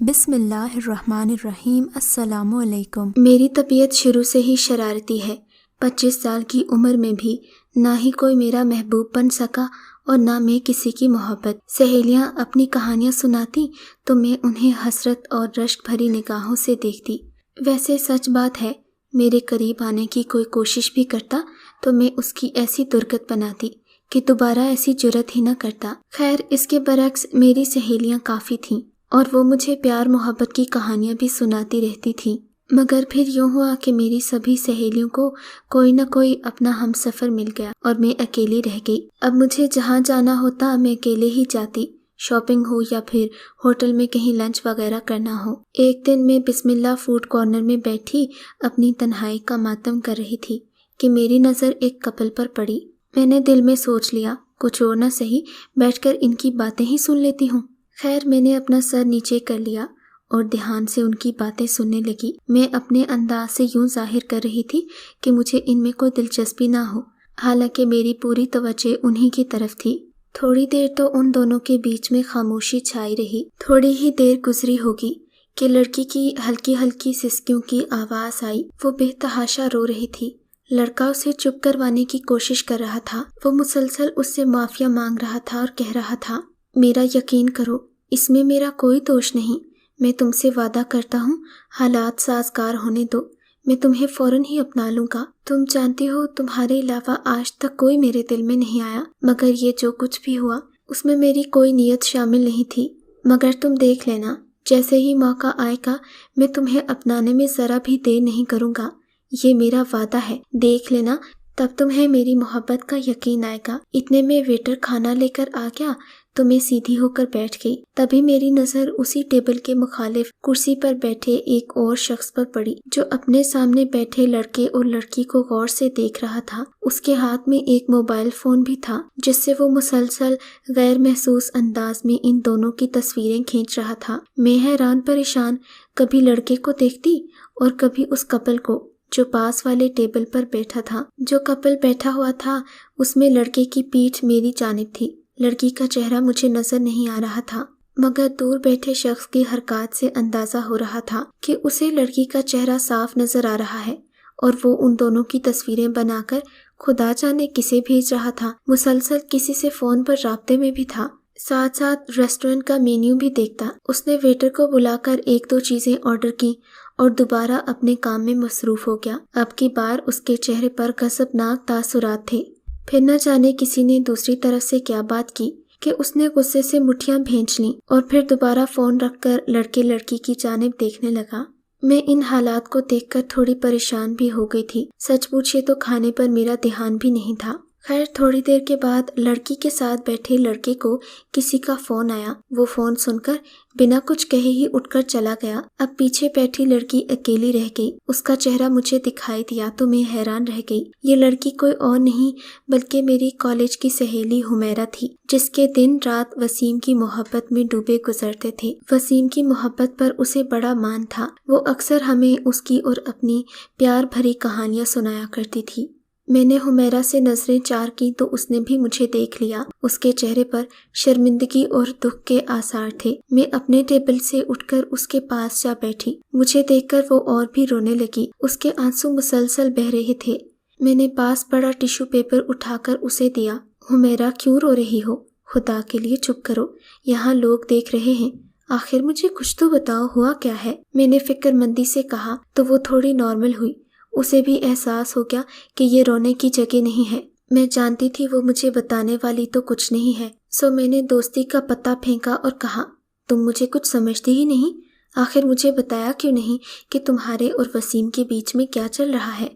بسم اللہ الرحمن الرحیم۔ السلام علیکم۔ میری طبیعت شروع سے ہی شرارتی ہے۔ 25 سال کی عمر میں بھی نہ ہی کوئی میرا محبوب بن سکا اور نہ میں کسی کی محبت۔ سہیلیاں اپنی کہانیاں سناتی تو میں انہیں حسرت اور رشک بھری نگاہوں سے دیکھتی۔ ویسے سچ بات ہے، میرے قریب آنے کی کوئی کوشش بھی کرتا تو میں اس کی ایسی درگت بناتی کہ دوبارہ ایسی جرت ہی نہ کرتا۔ خیر، اس کے برعکس میری سہیلیاں کافی تھیں اور وہ مجھے پیار محبت کی کہانیاں بھی سناتی رہتی تھیں، مگر پھر یوں ہوا کہ میری سبھی سہیلیوں کو کوئی نہ کوئی اپنا ہم سفر مل گیا اور میں اکیلی رہ گئی۔ اب مجھے جہاں جانا ہوتا میں اکیلے ہی جاتی، شاپنگ ہو یا پھر ہوٹل میں کہیں لنچ وغیرہ کرنا ہو۔ ایک دن میں بسم اللہ فوڈ کارنر میں بیٹھی اپنی تنہائی کا ماتم کر رہی تھی کہ میری نظر ایک کپل پر پڑی۔ میں نے دل میں سوچ لیا، کچھ اور نہ سہی بیٹھ کر ان کی باتیں ہی سن لیتی ہوں۔ خیر، میں نے اپنا سر نیچے کر لیا اور دھیان سے ان کی باتیں سننے لگی۔ میں اپنے انداز سے یوں ظاہر کر رہی تھی کہ مجھے ان میں کوئی دلچسپی نہ ہو، حالانکہ میری پوری توجہ انہی کی طرف تھی۔ تھوڑی دیر تو ان دونوں کے بیچ میں خاموشی چھائی رہی۔ تھوڑی ہی دیر گزری ہوگی کہ لڑکی کی ہلکی ہلکی سسکیوں کی آواز آئی۔ وہ بے تحاشا رو رہی تھی۔ لڑکا اسے چپ کروانے کی کوشش کر رہا تھا۔ وہ مسلسل اس سے معافیا مانگ رہا تھا اور کہہ رہا تھا، میرا یقین کرو، اس میں میرا کوئی دوش نہیں۔ میں تم سے وعدہ کرتا ہوں، حالات سازگار ہونے دو، میں تمہیں فوراً ہی اپنا لوں گا۔ تم جانتی ہو تمہارے علاوہ آج تک کوئی میرے دل میں نہیں آیا، مگر یہ جو کچھ بھی ہوا اس میں میری کوئی نیت شامل نہیں تھی۔ مگر تم دیکھ لینا، جیسے ہی موقع آئے گا میں تمہیں اپنانے میں ذرا بھی دیر نہیں کروں گا، یہ میرا وعدہ ہے۔ دیکھ لینا، تب تمہیں میری محبت کا یقین آئے گا۔ اتنے میں ویٹر کھانا لے کر آ گیا تو میں سیدھی ہو کر بیٹھ گئی۔ تبھی میری نظر اسی ٹیبل کے مخالف کرسی پر بیٹھے ایک اور شخص پر پڑی جو اپنے سامنے بیٹھے لڑکے اور لڑکی کو غور سے دیکھ رہا تھا۔ اس کے ہاتھ میں ایک موبائل فون بھی تھا جس سے وہ مسلسل غیر محسوس انداز میں ان دونوں کی تصویریں کھینچ رہا تھا۔ میں حیران پریشان کبھی لڑکے کو دیکھتی اور کبھی اس کپل کو جو پاس والے ٹیبل پر بیٹھا تھا۔ جو کپل بیٹھا ہوا تھا اس میں لڑکے کی پیٹھ میری جانب تھی، لڑکی کا چہرہ مجھے نظر نہیں آ رہا تھا، مگر دور بیٹھے شخص کی حرکات سے اندازہ ہو رہا تھا کہ اسے لڑکی کا چہرہ صاف نظر آ رہا ہے اور وہ ان دونوں کی تصویریں بنا کر خدا جانے کسے بھیج رہا تھا۔ مسلسل کسی سے فون پر رابطے میں بھی تھا، ساتھ ساتھ ریسٹورنٹ کا مینیو بھی دیکھتا۔ اس نے ویٹر کو بلا کر 1-2 چیزیں آرڈر کی اور دوبارہ اپنے کام میں مصروف ہو گیا۔ اب کی بار اس کے چہرے پر غضبناک تاثرات تھے۔ پھر نہ جانے کسی نے دوسری طرف سے کیا بات کی کہ اس نے غصے سے مٹھیاں بھینچ لیں اور پھر دوبارہ فون رکھ کر لڑکے لڑکی کی جانب دیکھنے لگا۔ میں ان حالات کو دیکھ کر تھوڑی پریشان بھی ہو گئی تھی۔ سچ پوچھے تو کھانے پر میرا دھیان بھی نہیں تھا۔ خیر، تھوڑی دیر کے بعد لڑکی کے ساتھ بیٹھے لڑکے کو کسی کا فون آیا۔ وہ فون سن کر بنا کچھ کہے ہی اٹھ کر چلا گیا۔ اب پیچھے بیٹھی لڑکی اکیلی رہ گئی۔ اس کا چہرہ مجھے دکھائی دیا تو میں حیران رہ گئی۔ یہ لڑکی کوئی اور نہیں بلکہ میری کالج کی سہیلی حمیرہ تھی، جس کے دن رات وسیم کی محبت میں ڈوبے گزرتے تھے۔ وسیم کی محبت پر اسے بڑا مان تھا۔ وہ اکثر ہمیں اس کی اور اپنی پیار بھری کہانیاں سنایا کرتی تھی۔ میں نے حمیرہ سے نظریں چار کی تو اس نے بھی مجھے دیکھ لیا۔ اس کے چہرے پر شرمندگی اور دکھ کے آثار تھے۔ میں اپنے ٹیبل سے اٹھ کر اس کے پاس جا بیٹھی۔ مجھے دیکھ کر وہ اور بھی رونے لگی۔ اس کے آنسو مسلسل بہہ رہے تھے۔ میں نے پاس پڑا ٹیشو پیپر اٹھا کر اسے دیا۔ حمیرہ، کیوں رو رہی ہو؟ خدا کے لیے چپ کرو، یہاں لوگ دیکھ رہے ہیں۔ آخر مجھے کچھ تو بتاؤ، ہوا کیا ہے؟ میں نے فکر مندی سے کہا تو وہ تھوڑی نارمل ہوئی۔ اسے بھی احساس ہو گیا کہ یہ رونے کی جگہ نہیں ہے۔ میں جانتی تھی وہ مجھے بتانے والی تو کچھ نہیں ہے، سو میں نے دوستی کا پتہ پھینکا اور کہا، تم مجھے کچھ سمجھتی ہی نہیں؟ آخر مجھے بتایا کیوں نہیں کہ تمہارے اور وسیم کے بیچ میں کیا چل رہا ہے؟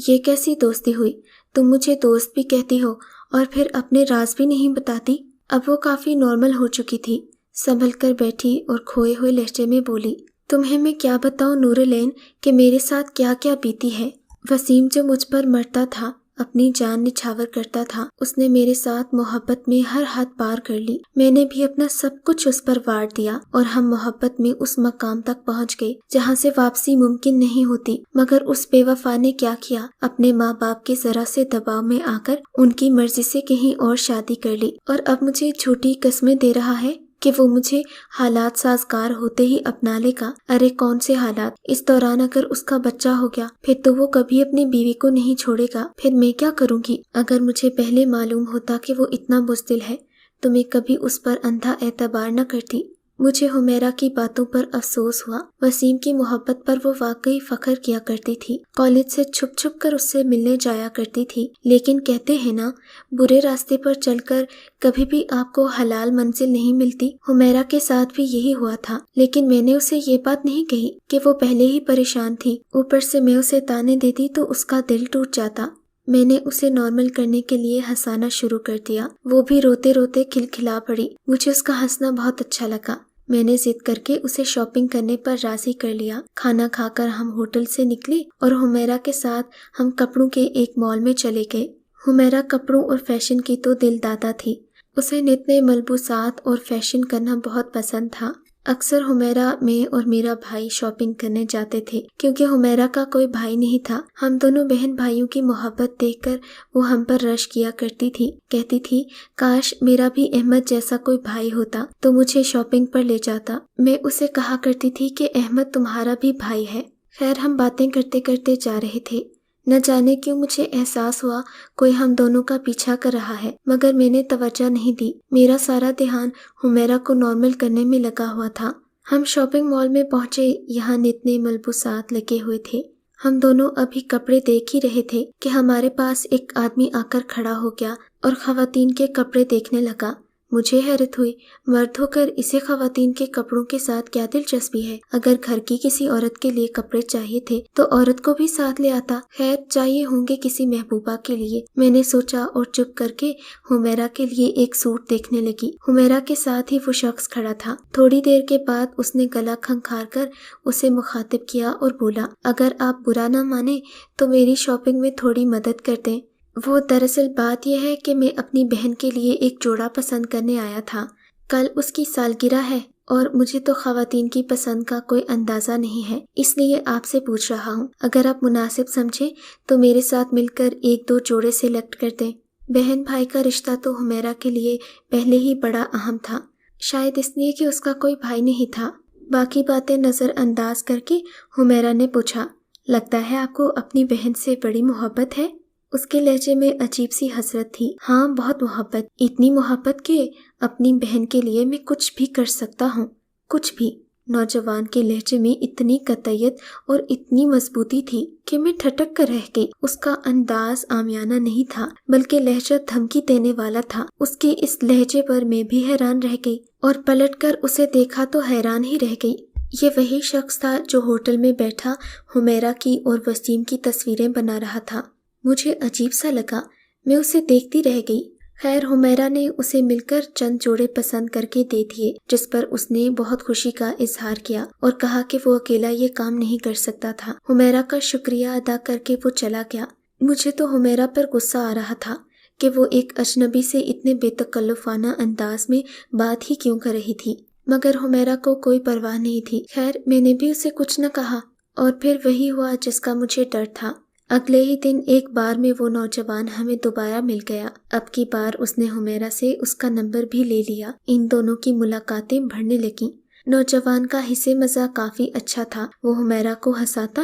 یہ کیسی دوستی ہوئی؟ تم مجھے دوست بھی کہتی ہو اور پھر اپنے راز بھی نہیں بتاتی۔ اب وہ کافی نارمل ہو چکی تھی، سنبھل کر بیٹھی اور کھوئے ہوئے لہجے میں بولی، تمہیں میں کیا بتاؤں نور العین کہ میرے ساتھ کیا کیا بیتی ہے۔ وسیم جو مجھ پر مرتا تھا، اپنی جان نچھاور کرتا تھا، اس نے میرے ساتھ محبت میں ہر حد پار کر لی۔ میں نے بھی اپنا سب کچھ اس پر وار دیا اور ہم محبت میں اس مقام تک پہنچ گئے جہاں سے واپسی ممکن نہیں ہوتی۔ مگر اس بے وفا نے کیا کیا، اپنے ماں باپ کے ذرا سے دباؤ میں آ کر ان کی مرضی سے کہیں اور شادی کر لی اور اب مجھے جھوٹی قسمیں دے رہا ہے کہ وہ مجھے حالات سازگار ہوتے ہی اپنا لے گا۔ ارے کون سے حالات؟ اس دوران اگر اس کا بچہ ہو گیا پھر تو وہ کبھی اپنی بیوی کو نہیں چھوڑے گا۔ پھر میں کیا کروں گی؟ اگر مجھے پہلے معلوم ہوتا کہ وہ اتنا بزدل ہے تو میں کبھی اس پر اندھا اعتبار نہ کرتی۔ مجھے حمیرہ کی باتوں پر افسوس ہوا۔ وسیم کی محبت پر وہ واقعی فخر کیا کرتی تھی۔ کالج سے چھپ چھپ کر اس سے ملنے جایا کرتی تھی، لیکن کہتے ہیں نا، برے راستے پر چل کر کبھی بھی آپ کو حلال منزل نہیں ملتی۔ حمیرہ کے ساتھ بھی یہی ہوا تھا، لیکن میں نے اسے یہ بات نہیں کہی کہ وہ پہلے ہی پریشان تھی۔ اوپر سے میں اسے تانے دیتی تو اس کا دل ٹوٹ جاتا۔ میں نے اسے نارمل کرنے کے لیے ہنسانا شروع کر دیا۔ وہ بھی روتے روتے کھلکھلا پڑی۔ مجھے اس کا ہنسنا بہت اچھا لگا۔ میں نے ضد کر کے اسے شاپنگ کرنے پر راضی کر لیا۔ کھانا کھا کر ہم ہوٹل سے نکلے اور حمیرہ کے ساتھ ہم کپڑوں کے ایک مال میں چلے گئے۔ حمیرہ کپڑوں اور فیشن کی تو دل دادا تھی۔ اسے نت نئے ملبوسات اور فیشن کرنا بہت پسند تھا۔ اکثر حمیرہ، میں اور میرا بھائی شاپنگ کرنے جاتے تھے، کیونکہ حمیرہ کا کوئی بھائی نہیں تھا۔ ہم دونوں بہن بھائیوں کی محبت دیکھ کر وہ ہم پر رش کیا کرتی تھی، کہتی تھی کاش میرا بھی احمد جیسا کوئی بھائی ہوتا تو مجھے شاپنگ پر لے جاتا۔ میں اسے کہا کرتی تھی کہ احمد تمہارا بھی بھائی ہے۔ خیر، ہم باتیں کرتے کرتے جا رہے تھے۔ نہ جانے کیوں مجھے احساس ہوا کوئی ہم دونوں کا پیچھا کر رہا ہے، مگر میں نے توجہ نہیں دی۔ میرا سارا دھیان حمیرہ کو نارمل کرنے میں لگا ہوا تھا۔ ہم شاپنگ مال میں پہنچے۔ یہاں نت نئے ملبوسات لگے ہوئے تھے۔ ہم دونوں ابھی کپڑے دیکھ ہی رہے تھے کہ ہمارے پاس ایک آدمی آ کر کھڑا ہو گیا اور خواتین کے کپڑے دیکھنے لگا۔ مجھے حیرت ہوئی، مرد ہو کر اسے خواتین کے کپڑوں کے ساتھ کیا دلچسپی ہے؟ اگر گھر کی کسی عورت کے لیے کپڑے چاہیے تھے تو عورت کو بھی ساتھ لے آتا۔ خیر، چاہیے ہوں گے کسی محبوبہ کے لیے، میں نے سوچا، اور چپ کر کے حمیرہ کے لیے ایک سوٹ دیکھنے لگی۔ حمیرہ کے ساتھ ہی وہ شخص کھڑا تھا۔ تھوڑی دیر کے بعد اس نے گلا کھنکھار کر اسے مخاطب کیا اور بولا، اگر آپ برا نہ مانیں تو میری شاپنگ میں تھوڑی مدد کر دیں۔ وہ دراصل بات یہ ہے کہ میں اپنی بہن کے لیے ایک جوڑا پسند کرنے آیا تھا۔ کل اس کی سالگرہ ہے اور مجھے تو خواتین کی پسند کا کوئی اندازہ نہیں ہے، اس لیے آپ سے پوچھ رہا ہوں۔ اگر آپ مناسب سمجھیں تو میرے ساتھ مل کر ایک دو جوڑے سلیکٹ کر دیں۔ بہن بھائی کا رشتہ تو حمیرہ کے لیے پہلے ہی بڑا اہم تھا، شاید اس لیے کہ اس کا کوئی بھائی نہیں تھا۔ باقی باتیں نظر انداز کر کے حمیرہ نے پوچھا، لگتا ہے آپ کو اپنی بہن سے بڑی محبت ہے؟ اس کے لہجے میں عجیب سی حسرت تھی۔ ہاں، بہت محبت، اتنی محبت کہ اپنی بہن کے لیے میں کچھ بھی کر سکتا ہوں، کچھ بھی۔ نوجوان کے لہجے میں اتنی قطعیت اور اتنی مضبوطی تھی کہ میں ٹھٹک کر رہ گئی۔ اس کا انداز عامیانہ نہیں تھا بلکہ لہجہ دھمکی دینے والا تھا۔ اس کے اس لہجے پر میں بھی حیران رہ گئی اور پلٹ کر اسے دیکھا تو حیران ہی رہ گئی۔ یہ وہی شخص تھا جو ہوٹل میں بیٹھا حمیرہ کی اور وسیم کی تصویریں بنا رہا تھا۔ مجھے عجیب سا لگا، میں اسے دیکھتی رہ گئی۔ خیر، حمیرہ نے اسے مل کر چند جوڑے پسند کر کے دے دیے، جس پر اس نے بہت خوشی کا اظہار کیا اور کہا کہ وہ اکیلا یہ کام نہیں کر سکتا تھا۔ حمیرہ کا شکریہ ادا کر کے وہ چلا گیا۔ مجھے تو حمیرہ پر غصہ آ رہا تھا کہ وہ ایک اجنبی سے اتنے بے تکلفانہ انداز میں بات ہی کیوں کر رہی تھی، مگر حمیرہ کو کوئی پرواہ نہیں تھی۔ خیر، میں نے بھی اسے کچھ نہ کہا اور پھر وہی ہوا جس کا مجھے ڈر تھا۔ اگلے ہی دن ایک بار میں وہ نوجوان ہمیں دوبارہ مل گیا۔ اب کی بار اس نے حمیرہ سے اس کا نمبر بھی لے لیا۔ ان دونوں کی ملاقاتیں بڑھنے لگیں۔ نوجوان کا حصے مزہ کافی اچھا تھا۔ وہ حمیرہ کو ہنساتا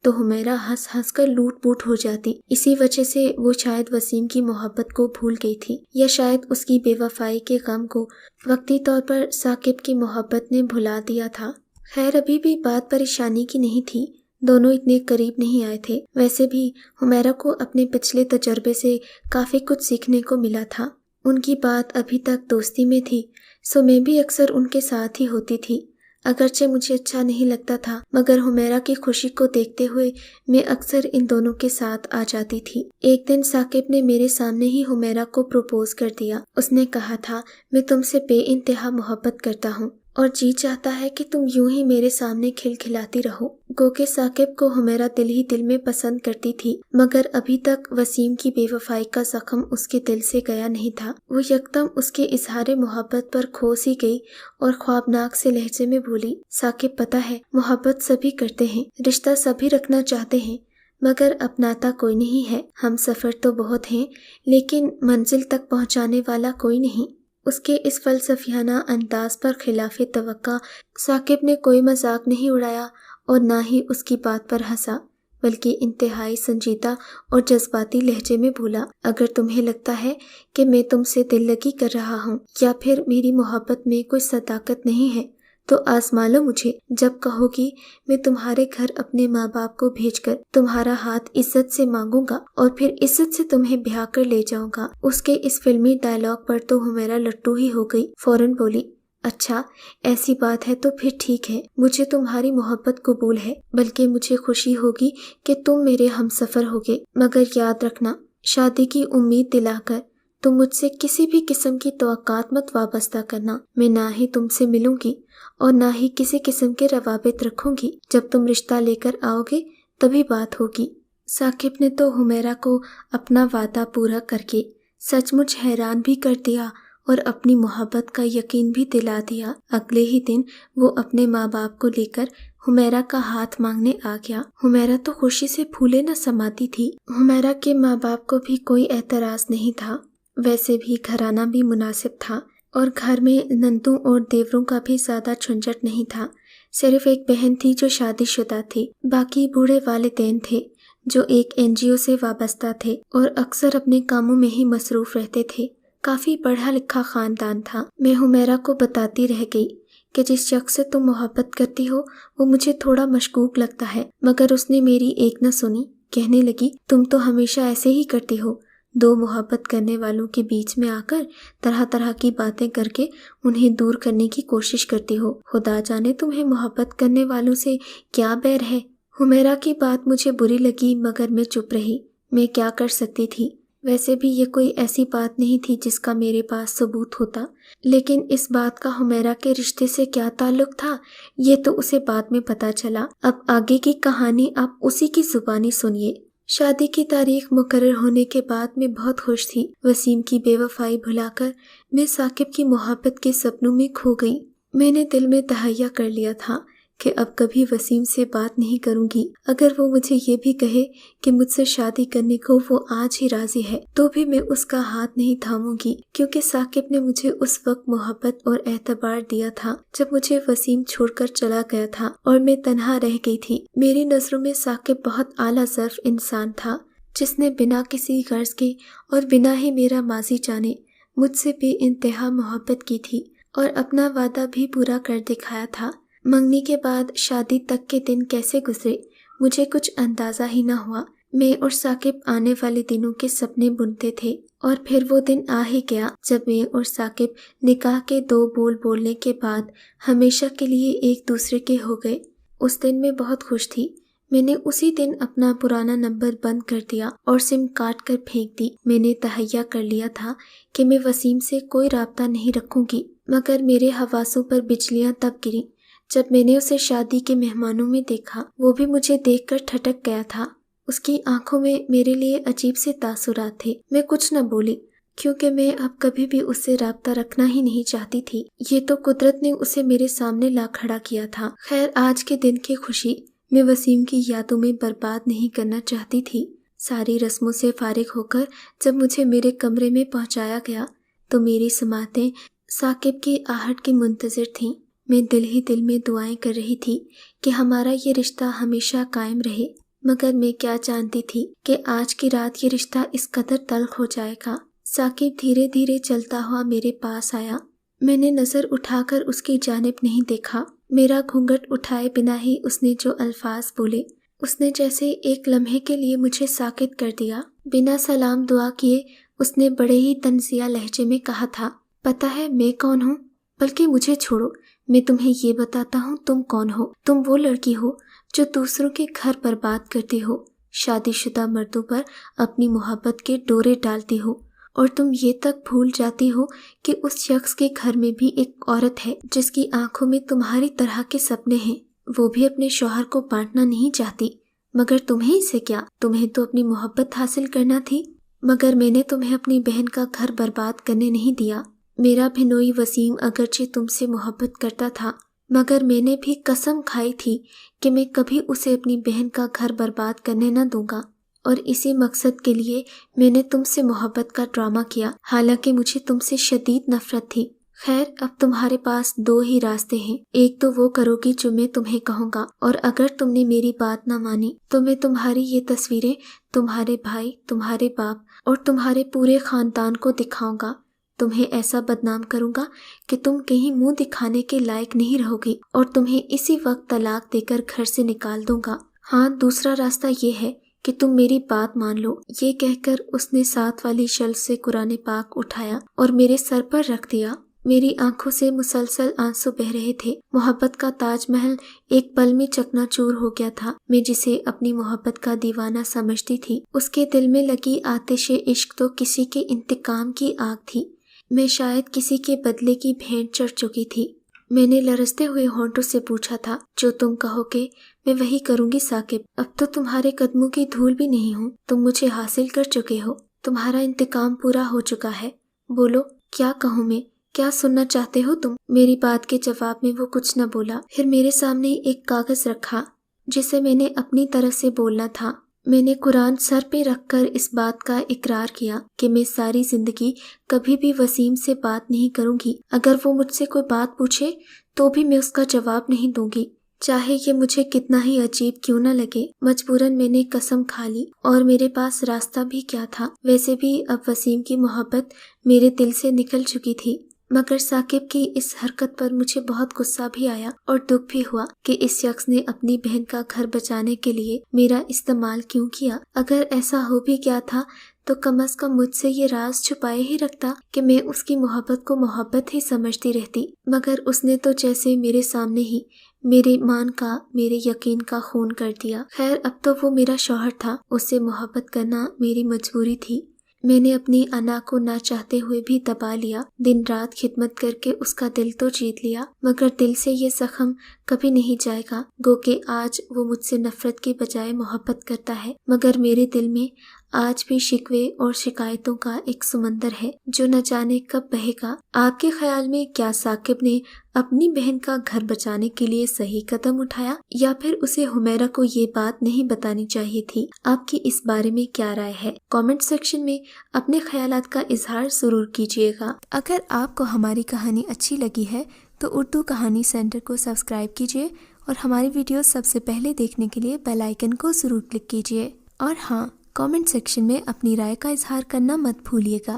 تو حمیرہ ہنس ہنس کر لوٹ پوٹ ہو جاتی۔ اسی وجہ سے وہ شاید وسیم کی محبت کو بھول گئی تھی، یا شاید اس کی بے وفائی کے غم کو وقتی طور پر ثاقب کی محبت نے بھلا دیا تھا۔ خیر، ابھی بھی بات پریشانی کی نہیں تھی، دونوں اتنے قریب نہیں آئے تھے۔ ویسے بھی حمیرہ کو اپنے پچھلے تجربے سے کافی کچھ سیکھنے کو ملا تھا۔ ان کی بات ابھی تک دوستی میں تھی، سو میں بھی اکثر ان کے ساتھ ہی ہوتی تھی۔ اگرچہ مجھے اچھا نہیں لگتا تھا، مگر حمیرہ کی خوشی کو دیکھتے ہوئے میں اکثر ان دونوں کے ساتھ آ جاتی تھی۔ ایک دن ثاقب نے میرے سامنے ہی حمیرہ کو پروپوز کر دیا۔ اس نے کہا تھا، میں تم سے بے انتہا محبت کرتا ہوں اور جی چاہتا ہے کہ تم یوں ہی میرے سامنے کھلکھلاتی رہو۔ گو کہ ثاقب کو حمیرہ دل ہی دل میں پسند کرتی تھی، مگر ابھی تک وسیم کی بے وفائی کا زخم اس کے دل سے گیا نہیں تھا۔ وہ یکدم اس کے اظہار محبت پر کھو سی گئی اور خوابناک سے لہجے میں بولی، ثاقب، پتہ ہے، محبت سبھی کرتے ہیں، رشتہ سبھی رکھنا چاہتے ہیں، مگر اپناتا کوئی نہیں ہے۔ ہم سفر تو بہت ہیں لیکن منزل تک پہنچانے والا کوئی نہیں۔ اس کے اس فلسفیانہ انداز پر خلاف توقع ثاقب نے کوئی مذاق نہیں اڑایا اور نہ ہی اس کی بات پر ہنسا، بلکہ انتہائی سنجیدہ اور جذباتی لہجے میں بولا، اگر تمہیں لگتا ہے کہ میں تم سے دل لگی کر رہا ہوں یا پھر میری محبت میں کوئی صداقت نہیں ہے تو آزما لو مجھے۔ جب کہو گی میں تمہارے گھر اپنے ماں باپ کو بھیج کر تمہارا ہاتھ عزت سے مانگوں گا اور پھر عزت سے تمہیں بیاہ کر لے جاؤں گا۔ اس کے اس فلمی ڈائلاگ پر تو حمیرہ لٹو ہی ہو گئی، فوراً بولی، اچھا ایسی بات ہے تو پھر ٹھیک ہے، مجھے تمہاری محبت قبول ہے، بلکہ مجھے خوشی ہوگی کہ تم میرے ہمسفر ہوگے، مگر یاد رکھنا شادی کی امید دلا کر تم مجھ سے کسی بھی قسم کی توقعات مت وابستہ کرنا۔ میں نہ ہی تم سے ملوں گی اور نہ ہی کسی قسم کے روابط رکھوں گی، جب تم رشتہ لے کر آؤ گے تبھی بات ہوگی۔ ثاقب نے تو حمیرہ کو اپنا وعدہ پورا کر کے سچ مچ حیران بھی کر دیا اور اپنی محبت کا یقین بھی دلا دیا۔ اگلے ہی دن وہ اپنے ماں باپ کو لے کر حمیرہ کا ہاتھ مانگنے آ گیا۔ حمیرہ تو خوشی سے پھولے نہ سماتی تھی۔ حمیرہ کے ماں باپ کو بھی کوئی اعتراض نہیں تھا، ویسے بھی گھرانہ بھی مناسب تھا اور گھر میں نندوں اور دیوروں کا بھی زیادہ جھنجھٹ نہیں تھا۔ صرف ایک بہن تھی جو شادی شدہ تھی، باقی بوڑھے والدین تھے جو ایک NGO سے وابستہ تھے اور اکثر اپنے کاموں میں ہی مصروف رہتے تھے۔ کافی پڑھا لکھا خاندان تھا۔ میں حمیرہ کو بتاتی رہ گئی کہ جس شخص سے تم محبت کرتی ہو وہ مجھے تھوڑا مشکوک لگتا ہے، مگر اس نے میری ایک نہ سنی۔ کہنے لگی، تم تو ہمیشہ ایسے ہی کرتی ہو، دو محبت کرنے والوں کے بیچ میں آ کر طرح طرح کی باتیں کر کے انہیں دور کرنے کی کوشش کرتی ہو۔ خدا جانے تمہیں محبت کرنے والوں سے کیا بیر ہے۔ حمیرہ کی بات مجھے بری لگی مگر میں چپ رہی۔ میں کیا کر سکتی تھی؟ ویسے بھی یہ کوئی ایسی بات نہیں تھی جس کا میرے پاس ثبوت ہوتا، لیکن اس بات کا حمیرہ کے رشتے سے کیا تعلق تھا یہ تو اسے بعد میں پتہ چلا۔ اب آگے کی کہانی آپ اسی کی زبانی سنیے۔ شادی کی تاریخ مقرر ہونے کے بعد میں بہت خوش تھی۔ وسیم کی بے وفائی بھلا کر میں ثاقب کی محبت کے سپنوں میں کھو گئی۔ میں نے دل میں تہیہ کر لیا تھا کہ اب کبھی وسیم سے بات نہیں کروں گی۔ اگر وہ مجھے یہ بھی کہے کہ مجھ سے شادی کرنے کو وہ آج ہی راضی ہے تو بھی میں اس کا ہاتھ نہیں تھاموں گی، کیونکہ ثاقب نے مجھے اس وقت محبت اور اعتبار دیا تھا جب مجھے وسیم چھوڑ کر چلا گیا تھا اور میں تنہا رہ گئی تھی۔ میری نظروں میں ثاقب بہت اعلیٰ ظرف انسان تھا جس نے بنا کسی غرض کے اور بنا ہی میرا ماضی جانے مجھ سے بے انتہا محبت کی تھی اور اپنا وعدہ بھی پورا کر دکھایا تھا۔ منگنی کے بعد شادی تک کے دن کیسے گزرے مجھے کچھ اندازہ ہی نہ ہوا۔ میں اور ثاقب آنے والے دنوں کے سپنے بنتے تھے اور پھر وہ دن آ ہی گیا جب میں اور ثاقب نکاح کے 2 بول بولنے کے بعد ہمیشہ کے لیے ایک دوسرے کے ہو گئے۔ اس دن میں بہت خوش تھی۔ میں نے اسی دن اپنا پرانا نمبر بند کر دیا اور سم کاٹ کر پھینک دی۔ میں نے تہیہ کر لیا تھا کہ میں وسیم سے کوئی رابطہ نہیں رکھوں گی، مگر میرے حواسوں پر بجلیاں تب گریں جب میں نے اسے شادی کے مہمانوں میں دیکھا۔ وہ بھی مجھے دیکھ کر ٹھٹک گیا تھا۔ اس کی آنکھوں میں میرے لیے عجیب سے تاثرات تھے۔ میں کچھ نہ بولی کیونکہ میں اب کبھی بھی اس سے رابطہ رکھنا ہی نہیں چاہتی تھی۔ یہ تو قدرت نے اسے میرے سامنے لا کھڑا کیا تھا۔ خیر، آج کے دن کی خوشی میں وسیم کی یادوں میں برباد نہیں کرنا چاہتی تھی۔ ساری رسموں سے فارغ ہو کر جب مجھے میرے کمرے میں پہنچایا گیا تو میری سماعتیں ثاقب کی آہٹ کی منتظر تھیں۔ میں دل ہی دل میں دعائیں کر رہی تھی کہ ہمارا یہ رشتہ ہمیشہ قائم رہے، مگر میں کیا جانتی تھی کہ آج کی رات یہ رشتہ اس قدر تلخ ہو جائے گا۔ ثاقب دھیرے دھیرے چلتا ہوا میرے پاس آیا۔ میں نے نظر اٹھا کر اس کی جانب نہیں دیکھا۔ میرا گھونگھٹ اٹھائے بنا ہی اس نے جو الفاظ بولے اس نے جیسے ایک لمحے کے لیے مجھے ساکت کر دیا۔ بنا سلام دعا کیے اس نے بڑے ہی طنزیہ لہجے میں کہا تھا، پتہ ہے میں کون ہوں؟ بلکہ مجھے چھوڑو، میں تمہیں یہ بتاتا ہوں تم کون ہو۔ تم وہ لڑکی ہو جو دوسروں کے گھر برباد کرتی ہو، شادی شدہ مردوں پر اپنی محبت کے ڈورے ڈالتی ہو، اور تم یہ تک بھول جاتی ہو کہ اس شخص کے گھر میں بھی ایک عورت ہے جس کی آنکھوں میں تمہاری طرح کے سپنے ہیں۔ وہ بھی اپنے شوہر کو بانٹنا نہیں چاہتی، مگر تمہیں اسے کیا؟ تمہیں تو اپنی محبت حاصل کرنا تھی۔ مگر میں نے تمہیں اپنی بہن کا گھر برباد کرنے نہیں دیا۔ میرا بھنوئی وسیم اگرچہ تم سے محبت کرتا تھا، مگر میں نے بھی قسم کھائی تھی کہ میں کبھی اسے اپنی بہن کا گھر برباد کرنے نہ دوں گا، اور اسی مقصد کے لیے میں نے تم سے محبت کا ڈرامہ کیا، حالانکہ مجھے تم سے شدید نفرت تھی۔ خیر، اب تمہارے پاس دو ہی راستے ہیں، ایک تو وہ کرو گی جو میں تمہیں کہوں گا، اور اگر تم نے میری بات نہ مانی تو میں تمہاری یہ تصویریں تمہارے بھائی، تمہارے باپ اور تمہارے پورے خاندان کو دکھاؤں گا، تمہیں ایسا بدنام کروں گا کہ تم کہیں منہ دکھانے کے لائق نہیں رہو گی، اور تمہیں اسی وقت طلاق دے کر گھر سے نکال دوں گا۔ ہاں، دوسرا راستہ یہ ہے کہ تم میری بات مان لو۔ یہ کہہ کر اس نے ساتھ والی شیلف سے قرآن پاک اٹھایا اور میرے سر پر رکھ دیا۔ میری آنکھوں سے مسلسل آنسو بہہ رہے تھے۔ محبت کا تاج محل ایک پل میں چکنا چور ہو گیا تھا۔ میں جسے اپنی محبت کا دیوانہ سمجھتی تھی، اس کے دل میں لگی آتش عشق تو کسی کے انتقام کی آگ تھی۔ میں شاید کسی کے بدلے کی بھینٹ چڑھ چکی تھی۔ میں نے لرزتے ہوئے ہونٹوں سے پوچھا تھا، جو تم کہو گے میں وہی کروں گی ثاقب۔ اب تو تمہارے قدموں کی دھول بھی نہیں ہوں، تم مجھے حاصل کر چکے ہو، تمہارا انتقام پورا ہو چکا ہے۔ بولو، کیا کہوں میں؟ کیا سننا چاہتے ہو تم؟ میری بات کے جواب میں وہ کچھ نہ بولا۔ پھر میرے سامنے ایک کاغذ رکھا جسے میں نے اپنی طرف سے بولنا تھا۔ میں نے قرآن سر پہ رکھ کر اس بات کا اقرار کیا کہ میں ساری زندگی کبھی بھی وسیم سے بات نہیں کروں گی۔ اگر وہ مجھ سے کوئی بات پوچھے تو بھی میں اس کا جواب نہیں دوں گی، چاہے یہ مجھے کتنا ہی عجیب کیوں نہ لگے۔ مجبوراً میں نے قسم کھا لی، اور میرے پاس راستہ بھی کیا تھا؟ ویسے بھی اب وسیم کی محبت میرے دل سے نکل چکی تھی، مگر ثاقب کی اس حرکت پر مجھے بہت غصہ بھی آیا اور دکھ بھی ہوا کہ اس شخص نے اپنی بہن کا گھر بچانے کے لیے میرا استعمال کیوں کیا۔ اگر ایسا ہو بھی گیا تھا تو کم از کم مجھ سے یہ راز چھپائے ہی رکھتا کہ میں اس کی محبت کو محبت ہی سمجھتی رہتی، مگر اس نے تو جیسے میرے سامنے ہی میرے ایمان کا، میرے یقین کا خون کر دیا۔ خیر، اب تو وہ میرا شوہر تھا، اس سے محبت کرنا میری مجبوری تھی۔ میں نے اپنی انا کو نہ چاہتے ہوئے بھی دبا لیا، دن رات خدمت کر کے اس کا دل تو جیت لیا، مگر دل سے یہ زخم کبھی نہیں جائے گا۔ گو کہ آج وہ مجھ سے نفرت کی بجائے محبت کرتا ہے، مگر میرے دل میں آج بھی شکوے اور شکایتوں کا ایک سمندر ہے جو نہ جانے کب بہے گا۔ آپ کے خیال میں کیا ثاقب نے اپنی بہن کا گھر بچانے کے لیے صحیح قدم اٹھایا، یا پھر اسے حمیرہ کو یہ بات نہیں بتانی چاہیے تھی؟ آپ کی اس بارے میں کیا رائے ہے؟ کامنٹ سیکشن میں اپنے خیالات کا اظہار ضرور کیجیے گا۔ اگر آپ کو ہماری کہانی اچھی لگی ہے تو اردو کہانی سینٹر کو سبسکرائب کیجیے، اور ہماری ویڈیوز سب سے پہلے دیکھنے کے لیے بیل آئیکن کو ضرور کلک کیجیے، اور ہاں، کامنٹ سیکشن میں اپنی رائے کا اظہار کرنا مت بھولیے گا۔